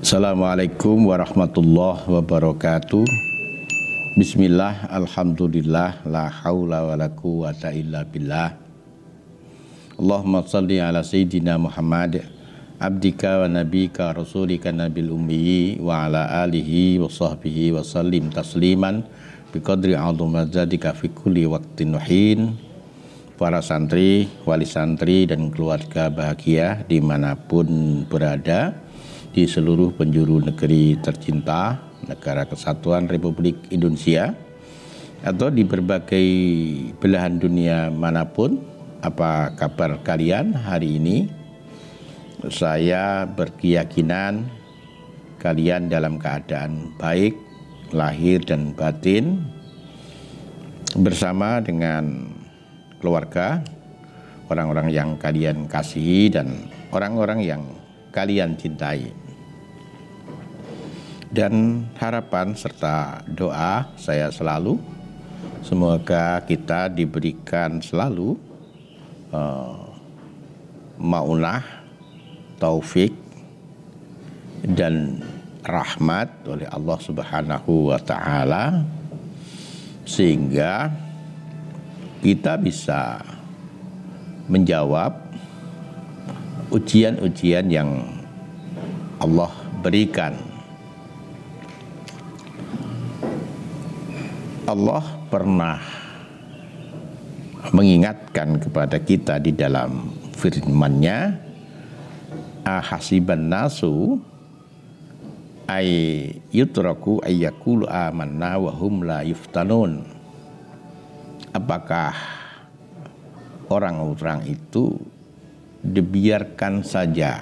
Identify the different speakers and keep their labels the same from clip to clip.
Speaker 1: Assalamualaikum warahmatullahi wabarakatuh. Bismillah, alhamdulillah, la haula wa la quwata illa billah. Allahumma salli ala Sayyidina Muhammad, abdika wa nabika rasulika nabil ummi wa ala alihi wa sahbihi wa sallim tasliman biqadri azumadzadika fi kulli waqtin nuhin. Para santri, wali santri dan keluarga bahagia dimanapun berada di seluruh penjuru negeri tercinta, Negara Kesatuan Republik Indonesia, atau di berbagai belahan dunia manapun. Apa kabar kalian hari ini? Saya berkeyakinan kalian dalam keadaan baik, lahir dan batin, bersama dengan keluarga, orang-orang yang kalian kasihi dan orang-orang yang kalian cintai. Dan harapan serta doa saya selalu, semoga kita diberikan selalu maunah, taufik dan rahmat oleh Allah Subhanahu wa Ta'ala, sehingga kita bisa menjawab ujian-ujian yang Allah berikan. Allah pernah mengingatkan kepada kita di dalam firman-Nya, ahasiban nasu ay yutraku ayyakulu amanna wa hum la yuftanun. Apakah orang-orang itu dibiarkan saja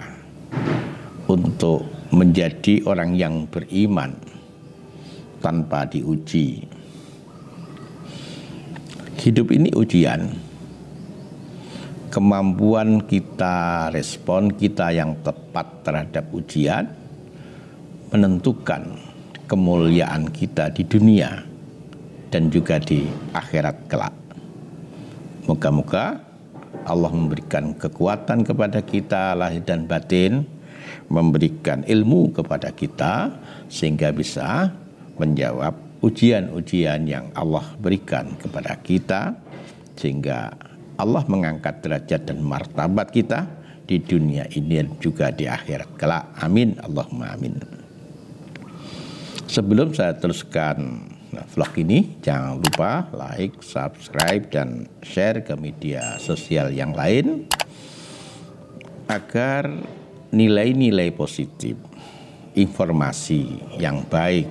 Speaker 1: untuk menjadi orang yang beriman tanpa diuji? Hidup ini ujian. Kemampuan kita, respon kita yang tepat terhadap ujian menentukan kemuliaan kita di dunia dan juga di akhirat kelak. Moga-moga Allah memberikan kekuatan kepada kita lahir dan batin, memberikan ilmu kepada kita sehingga bisa menjawab ujian-ujian yang Allah berikan kepada kita, sehingga Allah mengangkat derajat dan martabat kita di dunia ini dan juga di akhirat kelak. Amin, Allahumma amin. Sebelum saya teruskan vlog ini, jangan lupa like, subscribe, dan share ke media sosial yang lain agar nilai-nilai positif, informasi yang baik,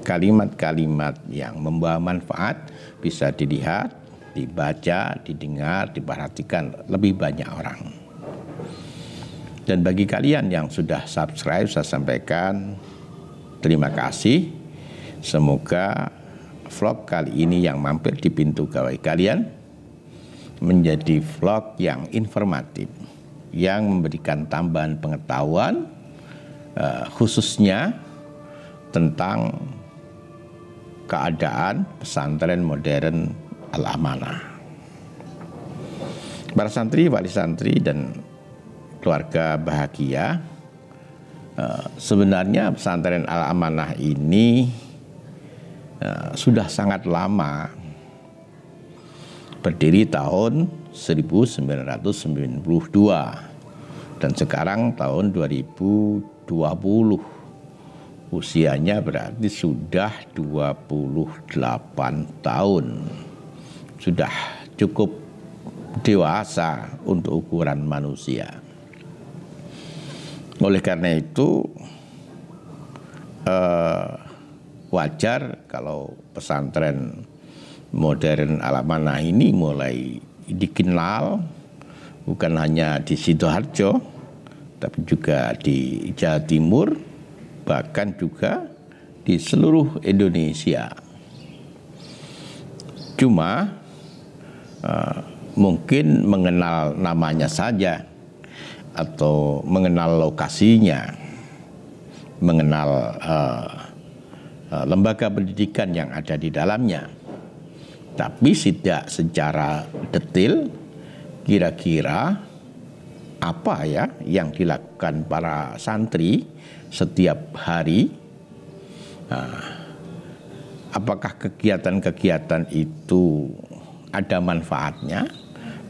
Speaker 1: kalimat-kalimat yang membawa manfaat bisa dilihat, dibaca, didengar, diperhatikan lebih banyak orang. Dan bagi kalian yang sudah subscribe, saya sampaikan terima kasih. Semoga vlog kali ini yang mampir di pintu gawai kalian menjadi vlog yang informatif, yang memberikan tambahan pengetahuan, khususnya tentang keadaan pesantren modern Al-Amanah. Para santri, wali santri, dan keluarga bahagia, sebenarnya pesantren Al-Amanah ini sudah sangat lama, berdiri tahun 1992 dan sekarang tahun 2020. Usianya berarti sudah 28 tahun. Sudah cukup dewasa untuk ukuran manusia. Oleh karena itu wajar kalau pesantren modern Al-Amanah ini mulai dikenal bukan hanya di Sidoarjo, tapi juga di Jawa Timur, bahkan juga di seluruh Indonesia. Cuma mungkin mengenal namanya saja, atau mengenal lokasinya, mengenal lembaga pendidikan yang ada di dalamnya, tapi tidak secara detail kira-kira apa ya yang dilakukan para santri setiap hari. Apakah kegiatan-kegiatan itu ada manfaatnya?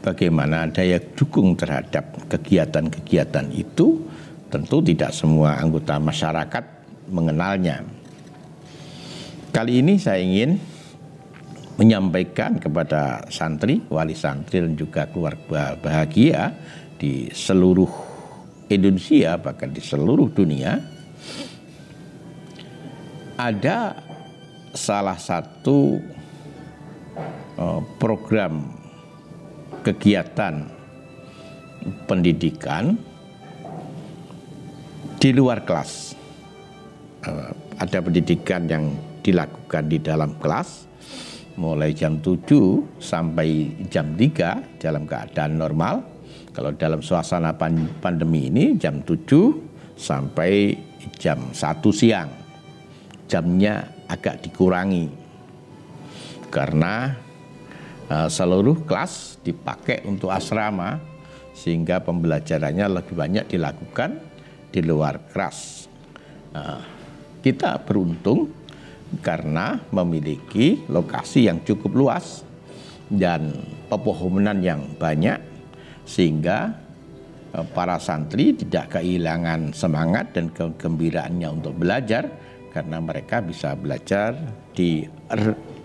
Speaker 1: Bagaimana daya dukung terhadap kegiatan-kegiatan itu? Tentu tidak semua anggota masyarakat mengenalnya. Kali ini saya ingin menyampaikan kepada santri, wali santri dan juga keluarga bahagia di seluruh Indonesia, bahkan di seluruh dunia, ada salah satu program kegiatan pendidikan di luar kelas. Ada pendidikan yang dilakukan di dalam kelas mulai jam 7 sampai jam 3 dalam keadaan normal. Kalau dalam suasana pandemi ini jam 7 sampai jam 1 siang. Jamnya agak dikurangi karena seluruh kelas dipakai untuk asrama, sehingga pembelajarannya lebih banyak dilakukan di luar kelas. Kita beruntung karena memiliki lokasi yang cukup luas dan pepohonan yang banyak, sehingga para santri tidak kehilangan semangat dan kegembiraannya untuk belajar, karena mereka bisa belajar di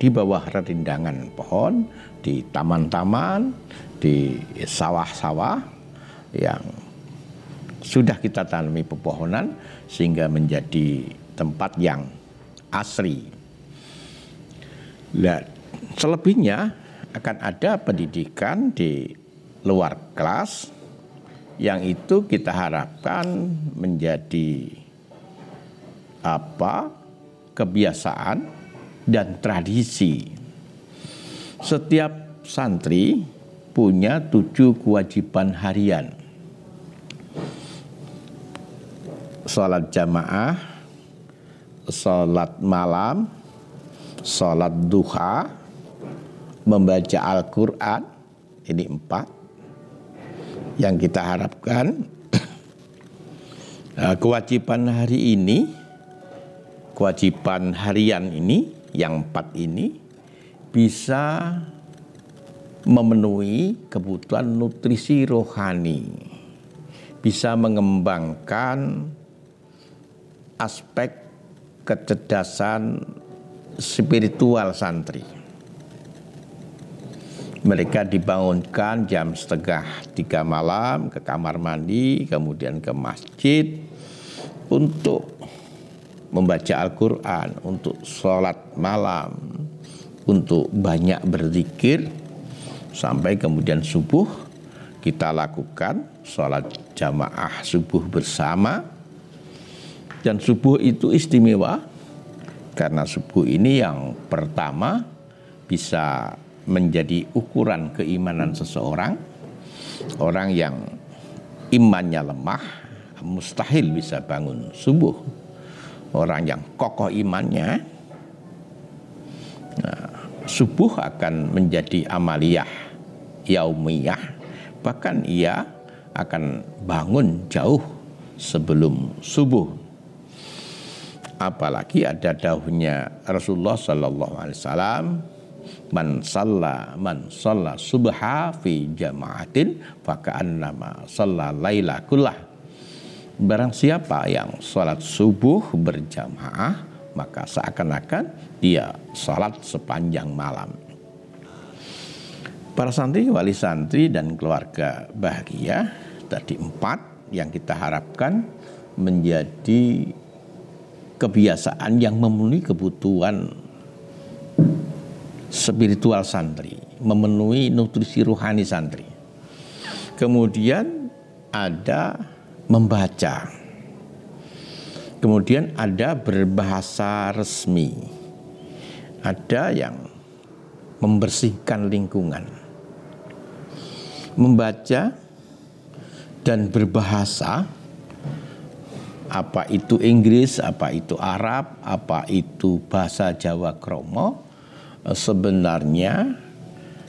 Speaker 1: bawah rindingan pohon, di taman-taman, di sawah-sawah yang sudah kita tanami pepohonan, sehingga menjadi tempat yang asri. Nah, selebihnya akan ada pendidikan di luar kelas yang itu kita harapkan menjadi kebiasaan dan tradisi. Setiap santri punya 7 kewajiban harian. Salat jamaah, salat malam, salat duha, membaca Al-Quran. Ini 4 yang kita harapkan. Kewajiban hari ini, kewajiban harian ini, yang 4 ini bisa memenuhi kebutuhan nutrisi rohani, bisa mengembangkan aspek kecerdasan spiritual santri. Mereka dibangunkan jam 2:30 malam ke kamar mandi, kemudian ke masjid untuk membaca Al-Quran, untuk sholat malam, untuk banyak berzikir, sampai kemudian subuh kita lakukan sholat jamaah subuh bersama. Dan subuh itu istimewa karena subuh ini yang pertama bisa menjadi ukuran keimanan seseorang. Orang yang imannya lemah mustahil bisa bangun subuh. Orang yang kokoh imannya, subuh akan menjadi amaliyah yaumiyah, bahkan ia akan bangun jauh sebelum subuh. Apalagi ada dawuhnya Rasulullah sallallahu alaihi wasallam, man shalla subha fi jama'atin faka'annama shalla laila kullah. Barang siapa yang salat subuh berjamaah, maka seakan-akan dia salat sepanjang malam. Para santri, wali santri dan keluarga bahagia, tadi 4 yang kita harapkan menjadi kebiasaan yang memenuhi kebutuhan spiritual santri, memenuhi nutrisi rohani santri. Kemudian ada membaca. Kemudian ada berbahasa resmi. Ada yang membersihkan lingkungan. Membaca dan berbahasa, apa itu Inggris, apa itu Arab, apa itu bahasa Jawa Kromo, sebenarnya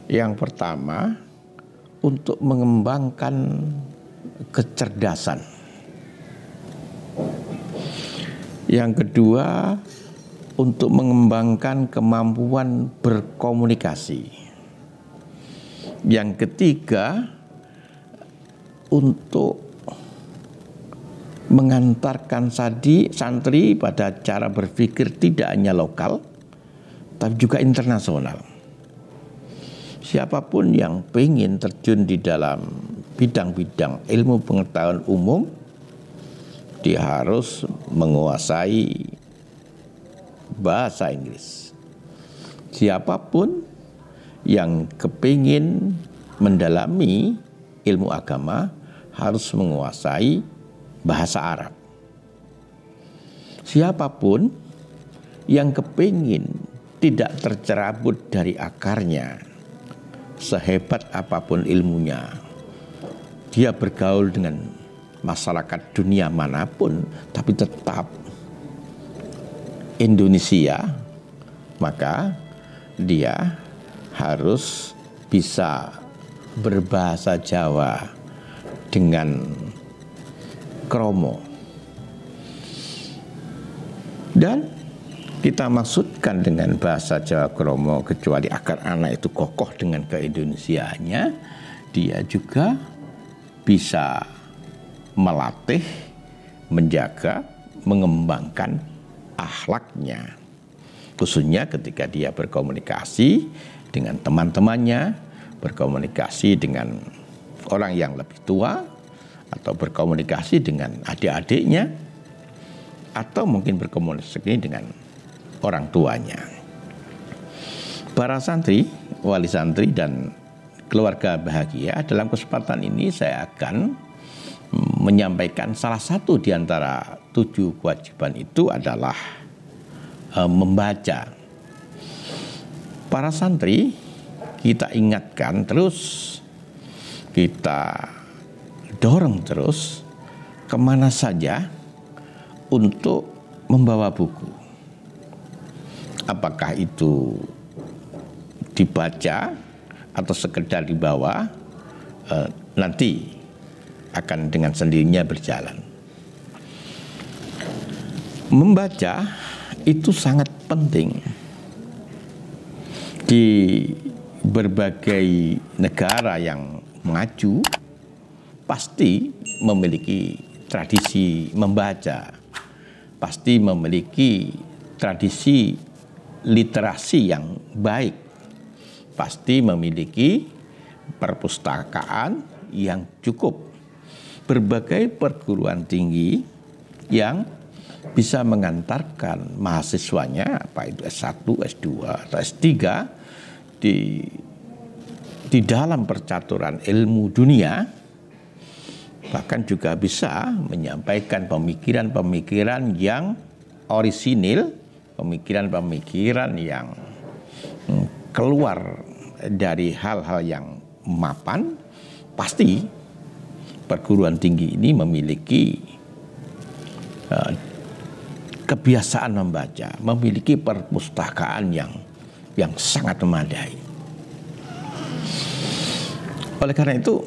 Speaker 1: yang pertama untuk mengembangkan kecerdasan. Yang kedua, untuk mengembangkan kemampuan berkomunikasi. Yang ketiga, untuk mengantarkan santri pada cara berpikir tidak hanya lokal, tapi juga internasional. Siapapun yang ingin terjun di dalam bidang-bidang ilmu pengetahuan umum, dia harus menguasai bahasa Inggris. Siapapun yang kepingin mendalami ilmu agama harus menguasai bahasa Arab. Siapapun yang kepingin tidak tercerabut dari akarnya, sehebat apapun ilmunya, dia bergaul dengan masyarakat dunia manapun, tapi tetap Indonesia, maka dia harus bisa berbahasa Jawa dengan kromo. Dan kita maksudkan dengan bahasa Jawa kromo, kecuali agar anak itu kokoh dengan keindonesiaannya, dia juga bisa melatih, menjaga, mengembangkan akhlaknya, khususnya ketika dia berkomunikasi dengan teman-temannya, berkomunikasi dengan orang yang lebih tua, atau berkomunikasi dengan adik-adiknya, atau mungkin berkomunikasi dengan orang tuanya. Para santri, wali santri, dan keluarga bahagia, dalam kesempatan ini saya akan menyampaikan salah satu di antara 7 kewajiban itu adalah membaca. Para santri, kita ingatkan terus, kita dorong terus kemana saja untuk membawa buku. Apakah itu dibaca atau sekedar dibawa, nanti akan dengan sendirinya berjalan. Membaca itu sangat penting. Di berbagai negara yang maju pasti memiliki tradisi membaca, pasti memiliki tradisi literasi yang baik, pasti memiliki perpustakaan yang cukup. Berbagai perguruan tinggi yang bisa mengantarkan mahasiswanya, apa itu S1, S2, atau S3 di dalam percaturan ilmu dunia, bahkan juga bisa menyampaikan pemikiran-pemikiran yang orisinil, pemikiran-pemikiran yang keluar dari hal-hal yang mapan. Pasti perguruan tinggi ini memiliki kebiasaan membaca, memiliki perpustakaan yang sangat memadai. Oleh karena itu,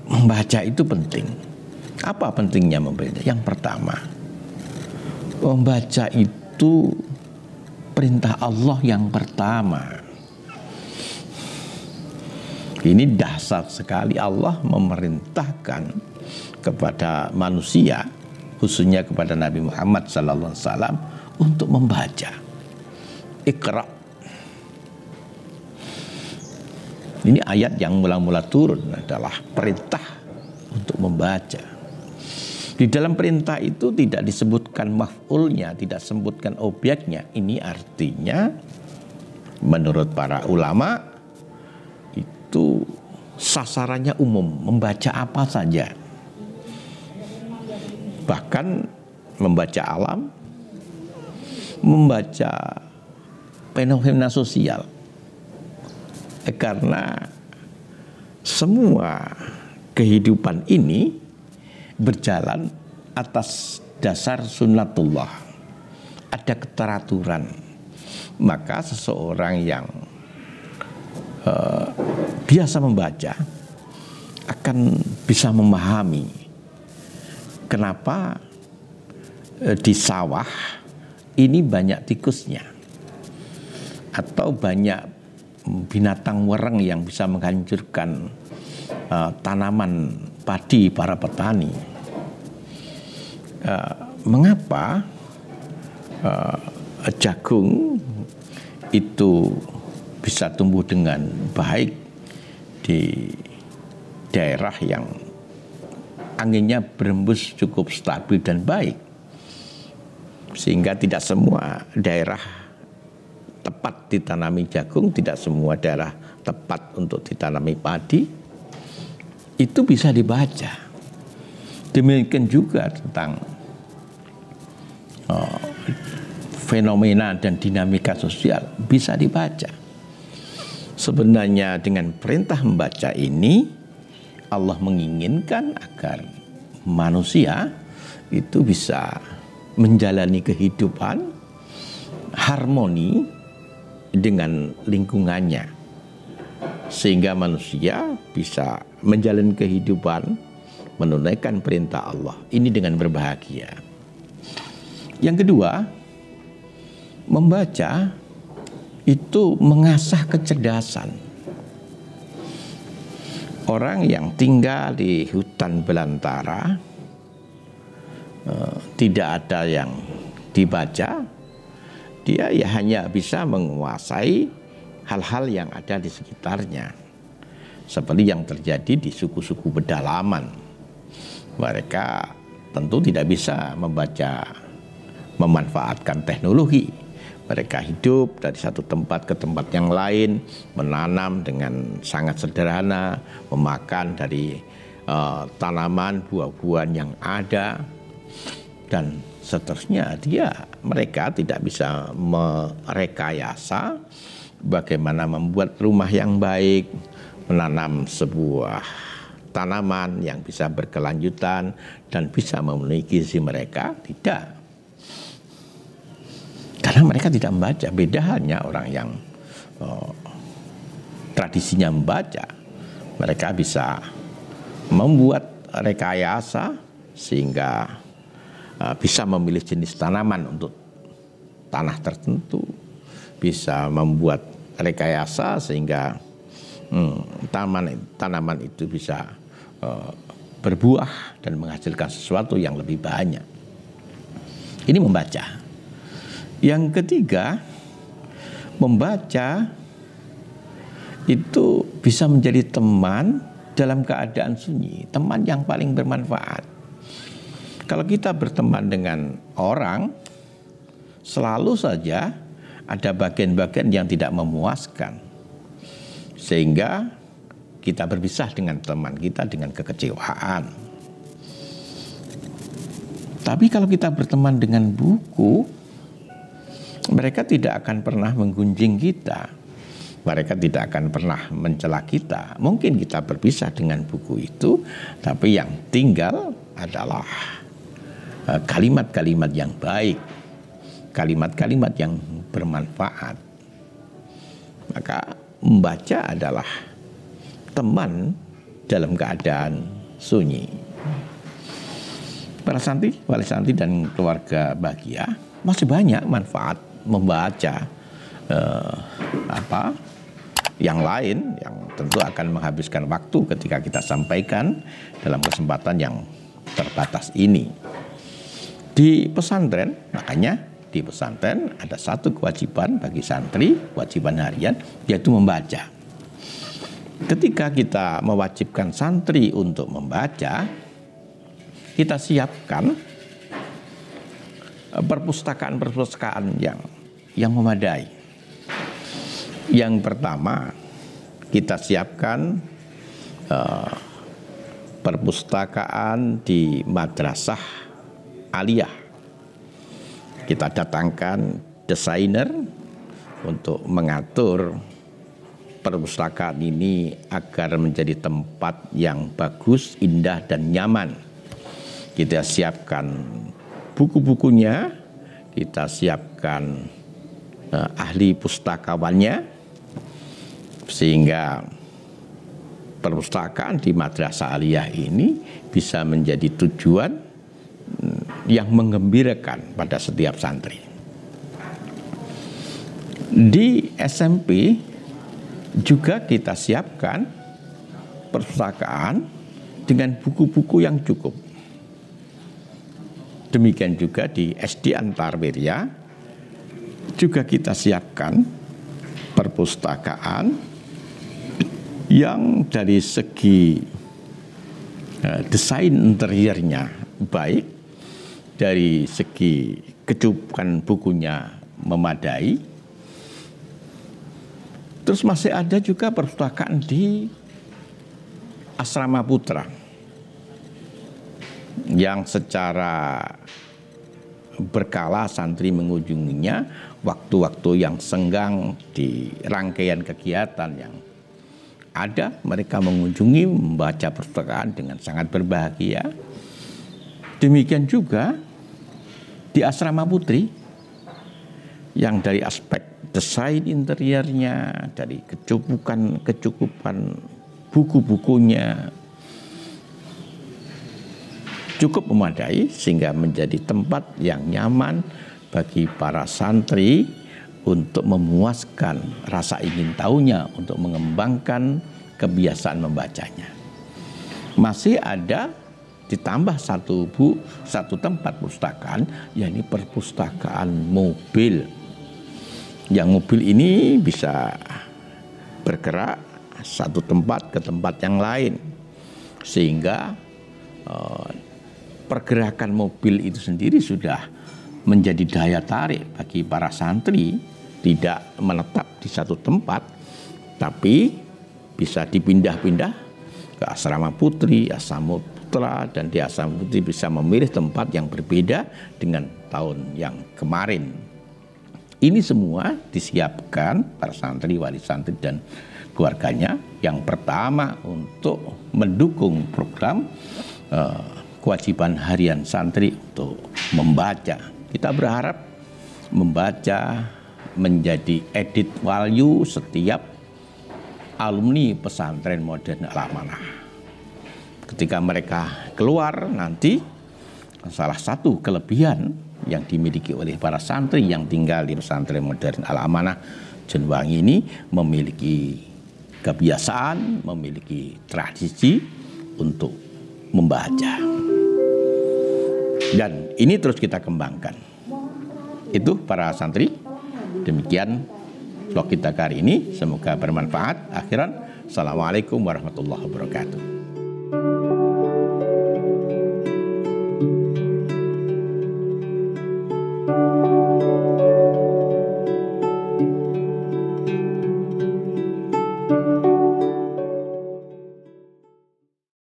Speaker 1: membaca itu penting. Apa pentingnya membaca? Yang pertama, membaca itu perintah Allah yang pertama. Ini dahsyat sekali, Allah memerintahkan kepada manusia, khususnya kepada Nabi Muhammad SAW, untuk membaca. Iqra. Ini ayat yang mula-mula turun adalah perintah untuk membaca. Di dalam perintah itu tidak disebutkan maf'ulnya, tidak disebutkan objeknya. Ini artinya menurut para ulama itu sasarannya umum, membaca apa saja. Bahkan membaca alam, membaca fenomena sosial. Karena semua kehidupan ini berjalan atas dasar sunnatullah. Ada keteraturan. Maka seseorang yang biasa membaca akan bisa memahami kenapa di sawah ini banyak tikusnya atau banyak binatang wereng yang bisa menghancurkan tanaman padi para petani. Mengapa jagung itu bisa tumbuh dengan baik di daerah yang anginnya berembus cukup stabil dan baik, sehingga tidak semua daerah tepat ditanami jagung, tidak semua daerah tepat untuk ditanami padi. Itu bisa dibaca. Demikian juga tentang fenomena dan dinamika sosial bisa dibaca. Sebenarnya dengan perintah membaca ini, Allah menginginkan agar manusia itu bisa menjalani kehidupan harmoni dengan lingkungannya, sehingga manusia bisa menjalani kehidupan menunaikan perintah Allah ini dengan berbahagia. Yang kedua, membaca itu mengasah kecerdasan. Orang yang tinggal di hutan belantara, tidak ada yang dibaca, dia ya hanya bisa menguasai hal-hal yang ada di sekitarnya. Seperti yang terjadi di suku-suku pedalaman. Mereka tentu tidak bisa memanfaatkan teknologi. Mereka hidup dari satu tempat ke tempat yang lain, menanam dengan sangat sederhana, memakan dari tanaman, buah-buahan yang ada, dan seterusnya. Mereka tidak bisa merekayasa bagaimana membuat rumah yang baik, menanam sebuah tanaman yang bisa berkelanjutan dan bisa memenuhi gizi mereka. Tidak. Karena mereka tidak membaca. Beda halnya orang yang tradisinya membaca. Mereka bisa membuat rekayasa sehingga bisa memilih jenis tanaman untuk tanah tertentu. Bisa membuat rekayasa sehingga tanaman itu bisa berbuah dan menghasilkan sesuatu yang lebih banyak. Ini membaca. Yang ketiga, membaca itu bisa menjadi teman dalam keadaan sunyi, teman yang paling bermanfaat. Kalau kita berteman dengan orang, selalu saja ada bagian-bagian yang tidak memuaskan, sehingga kita berpisah dengan teman kita dengan kekecewaan. Tapi kalau kita berteman dengan buku, mereka tidak akan pernah menggunjing kita. Mereka tidak akan pernah mencela kita. Mungkin kita berpisah dengan buku itu, tapi yang tinggal adalah kalimat-kalimat yang baik, kalimat-kalimat yang bermanfaat. Maka membaca adalah teman dalam keadaan sunyi. Para santri, wali santri dan keluarga bahagia, masih banyak manfaat membaca yang lain yang tentu akan menghabiskan waktu ketika kita sampaikan dalam kesempatan yang terbatas ini. Di pesantren, makanya di pesantren ada satu kewajiban bagi santri, kewajiban harian, yaitu membaca. Ketika kita mewajibkan santri untuk membaca, kita siapkan perpustakaan-perpustakaan yang memadai. Yang pertama, kita siapkan perpustakaan di madrasah aliyah. Kita datangkan desainer untuk mengatur perpustakaan ini agar menjadi tempat yang bagus, indah, dan nyaman. Kita siapkan buku-bukunya, kita siapkan ahli pustakawannya, sehingga perpustakaan di Madrasah Aliyah ini bisa menjadi tujuan yang menggembirakan pada setiap santri. Di SMP juga kita siapkan perpustakaan dengan buku-buku yang cukup. Demikian juga di SD Antarwirya juga kita siapkan perpustakaan yang dari segi desain interiornya baik, dari segi kecukupan bukunya memadai. Terus masih ada juga perpustakaan di Asrama Putra yang secara berkala santri mengunjunginya waktu-waktu yang senggang di rangkaian kegiatan yang ada, mereka mengunjungi, membaca perpustakaan dengan sangat berbahagia. Demikian juga di Asrama Putri yang dari aspek desain interiornya, dari kecukupan buku-bukunya cukup memadai sehingga menjadi tempat yang nyaman bagi para santri untuk memuaskan rasa ingin tahunya, untuk mengembangkan kebiasaan membacanya. Masih ada ditambah satu tempat perpustakaan, yakni perpustakaan mobil. Yang mobil ini bisa bergerak satu tempat ke tempat yang lain, sehingga pergerakan mobil itu sendiri sudah menjadi daya tarik bagi para santri, tidak menetap di satu tempat, tapi bisa dipindah-pindah ke Asrama Putri, Asrama Putra, dan di Asrama Putri bisa memilih tempat yang berbeda dengan tahun yang kemarin. Ini semua disiapkan para santri, wali santri, dan keluarganya. Yang pertama untuk mendukung program kewajiban harian santri untuk membaca. Kita berharap membaca menjadi edit value setiap alumni pesantren modern Al-Amanah. Ketika mereka keluar nanti, salah satu kelebihan yang dimiliki oleh para santri yang tinggal di pesantren modern Al-Amanah Jenuwangi ini memiliki kebiasaan, memiliki tradisi untuk membaca. Dan ini terus kita kembangkan. Itu para santri. Demikian vlog kita kali ini. Semoga bermanfaat. Akhiran, assalamualaikum warahmatullahi wabarakatuh.